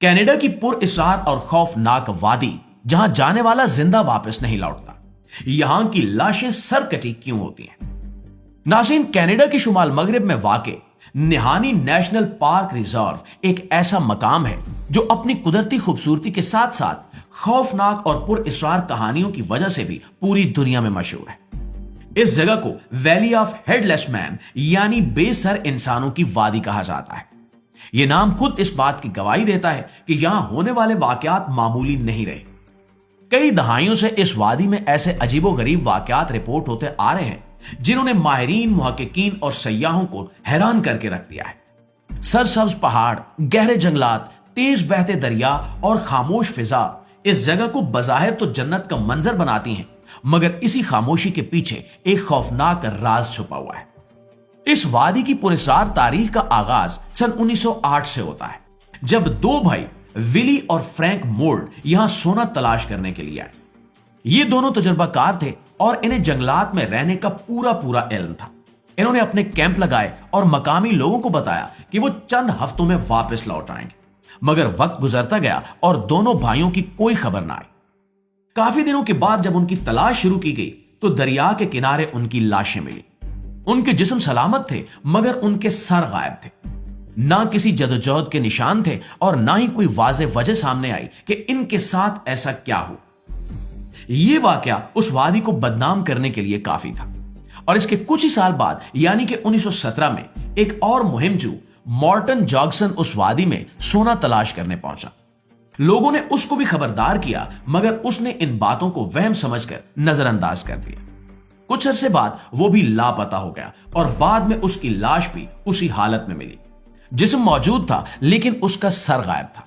Canada की पुरअसरार और खौफनाक वादी जहां जाने वाला जिंदा वापस नहीं लौटता, यहां की लाशें सरकटी क्यों होती हैं? नाज़रीन, कनाडा के शुमाल मगरिब में वाक़े निहानी नेशनल पार्क रिजर्व एक ऐसा मकाम है जो अपनी कुदरती खूबसूरती के साथ साथ खौफनाक और पुरअसरार कहानियों की वजह से भी पूरी दुनिया में मशहूर है। इस जगह को वैली ऑफ हेडलेस मैन यानी बेसर इंसानों की वादी कहा जाता है। यह नाम खुद इस बात की गवाही देता है कि यहां होने वाले वाकयात मामूली नहीं रहे। कई दहाइयों से इस वादी में ऐसे अजीबोगरीब वाकयात रिपोर्ट होते आ रहे हैं जिन्होंने माहिरीन, मुहक्किकीन और सयाहों को हैरान करके रख दिया है। सरसब्ज पहाड़, गहरे जंगलात, तेज बहते दरिया और खामोश फिजा इस जगह को बज़ाहिर तो जन्नत का मंजर बनाती हैं, मगर इसी खामोशी के पीछे एक खौफनाक राज छुपा हुआ है। इस वादी की पुरअसरार तारीख का आगाज सन 1908 से होता है, जब दो भाई विली और फ्रैंक मोल्ड यहां सोना तलाश करने के लिए आए। ये दोनों तजुर्बाकार थे और इन्हें जंगलात में रहने का पूरा इल्म था। इन्होंने अपने कैंप लगाए और मकामी लोगों को बताया कि वो चंद हफ्तों में वापस लौट आएंगे, मगर वक्त गुजरता गया और दोनों भाइयों की कोई खबर ना आई। काफी दिनों के बाद जब उनकी तलाश शुरू की गई तो दरिया के किनारे उनकी लाशें मिली। उनके जिस्म सलामत थे, मगर उनके सर गायब थे। ना किसी जदोजहद के निशान थे और ना ही कोई वाज़ेह वजह सामने आई कि इनके साथ ऐसा क्या हुआ। यह वाकया उस वादी को बदनाम करने के लिए काफी था और इसके कुछ ही साल बाद यानी कि 1917 में एक और मुहिमजू मॉर्टन जॉग्सन उस वादी में सोना तलाश करने पहुंचा। लोगों ने उसको भी खबरदार किया, मगर उसने इन बातों को वहम समझकर नजरअंदाज कर दिया। कुछ अरसे बाद वो भी लापता हो गया और बाद में उसकी लाश भी उसी हालत में मिली। जिस्म मौजूद था लेकिन उसका सर गायब था।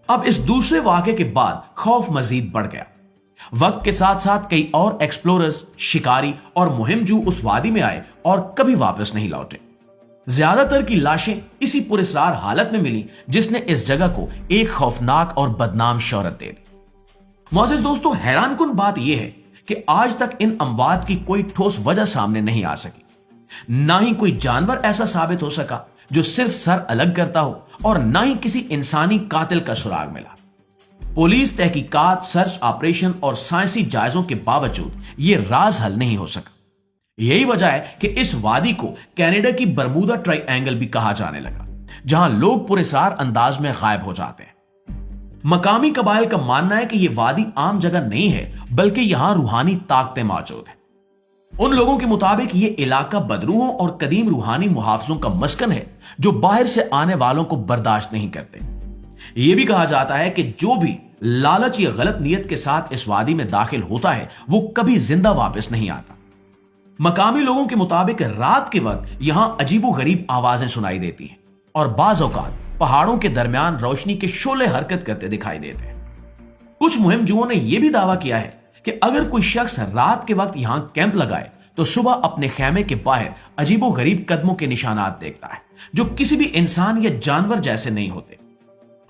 अब इस दूसरे वाक़े के बाद खौफ मजीद बढ़ गया। वक्त के साथ साथ कई और एक्सप्लोरर्स, शिकारी और मुहिमजू उस वादी में आए और कभी वापस नहीं लौटे। ज्यादातर की लाशें इसी पुरअसरार हालत में मिली, जिसने इस जगह को एक खौफनाक और बदनाम शोहरत दे दी। मोअज़्ज़िज़ दोस्तों, हैरानकुन बात यह है कि आज तक इन अमवात की कोई ठोस वजह सामने नहीं आ सकी। ना ही कोई जानवर ऐसा साबित हो सका जो सिर्फ सर अलग करता हो, और ना ही किसी इंसानी कातिल का सुराग मिला। पुलिस तहकीकात, सर्च ऑपरेशन और साइंसी जायजों के बावजूद यह राज हल नहीं हो सका। यही वजह है कि इस वादी को कनाडा की बरमूदा ट्रायंगल भी कहा जाने लगा, जहां लोग पुरअसरार अंदाज में गायब हो जाते हैं। मकामी कबाइल का मानना है कि यह वादी आम जगह नहीं है, बल्कि यहां रूहानी ताकतें मौजूद हैं। उन लोगों के मुताबिक यह इलाका बदरूहों और कदीम रूहानी मुहाफिजों का मस्कन है जो बाहर से आने वालों को बर्दाश्त नहीं करते। यह भी कहा जाता है कि जो भी लालच या गलत नीयत के साथ इस वादी में दाखिल होता है वो कभी जिंदा वापस नहीं आता। मकामी लोगों के मुताबिक रात के वक्त यहां अजीबोगरीब आवाजें सुनाई देती हैं और बाज़ औक़ात पहाड़ों के दरमियान रोशनी के शोले हरकत करते दिखाई देते हैं। कुछ मुहिमजुओं ने यह भी दावा किया है कि अगर कोई शख्स रात के वक्त यहां कैंप लगाए तो सुबह अपने खेमे के बाहर अजीबोगरीब कदमों के निशानात देखता है जो किसी भी इंसान या जानवर जैसे नहीं होते।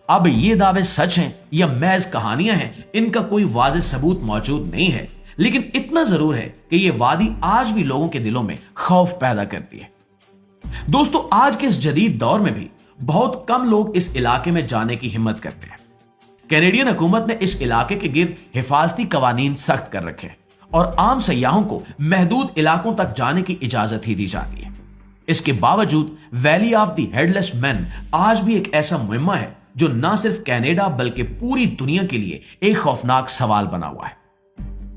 अब ये दावे सच हैं या महज कहानियां हैं, इनका कोई वाज़ेह सबूत मौजूद नहीं है, लेकिन इतना जरूर है कि यह वादी आज भी लोगों के दिलों में खौफ पैदा करती है। दोस्तों, आज के इस जदीद दौर में भी बहुत कम लोग इस इलाके में जाने की हिम्मत करते हैं। कैनेडियन हुकूमत ने इस इलाके के गिर्द हिफाजती कवानीन सख्त कर रखे हैं और आम सयाहों को महदूद इलाकों तक जाने की इजाजत ही दी जाती है। इसके बावजूद valley of the headless man आज भी एक ऐसा मुहिम्मा है जो न सिर्फ कनाडा बल्कि पूरी दुनिया के लिए एक खौफनाक सवाल बना हुआ है।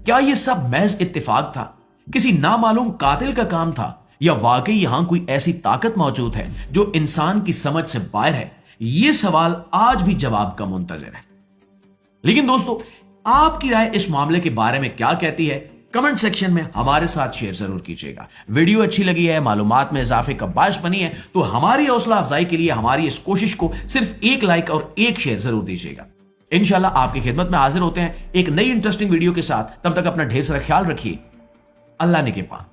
क्या यह सब महज इत्तेफाक था, किसी नामालूम कातिल का काम था, या वाकई यहां कोई ऐसी ताकत मौजूद है जो इंसान की समझ से बाहर है? यह सवाल आज भी जवाब का मुंतजर है। लेकिन दोस्तों, आपकी राय इस मामले के बारे में क्या कहती है? कमेंट सेक्शन में हमारे साथ शेयर जरूर कीजिएगा। वीडियो अच्छी लगी है, मालूमात में इजाफे का बायस बनी है, तो हमारी हौसला अफजाई के लिए हमारी इस कोशिश को सिर्फ एक लाइक और एक शेयर जरूर दीजिएगा। इंशाल्लाह आपकी खिदमत में हाजिर होते हैं एक नई इंटरेस्टिंग वीडियो के साथ। तब तक अपना ढेर सारा ख्याल रखिए। अल्लाह ने के पास।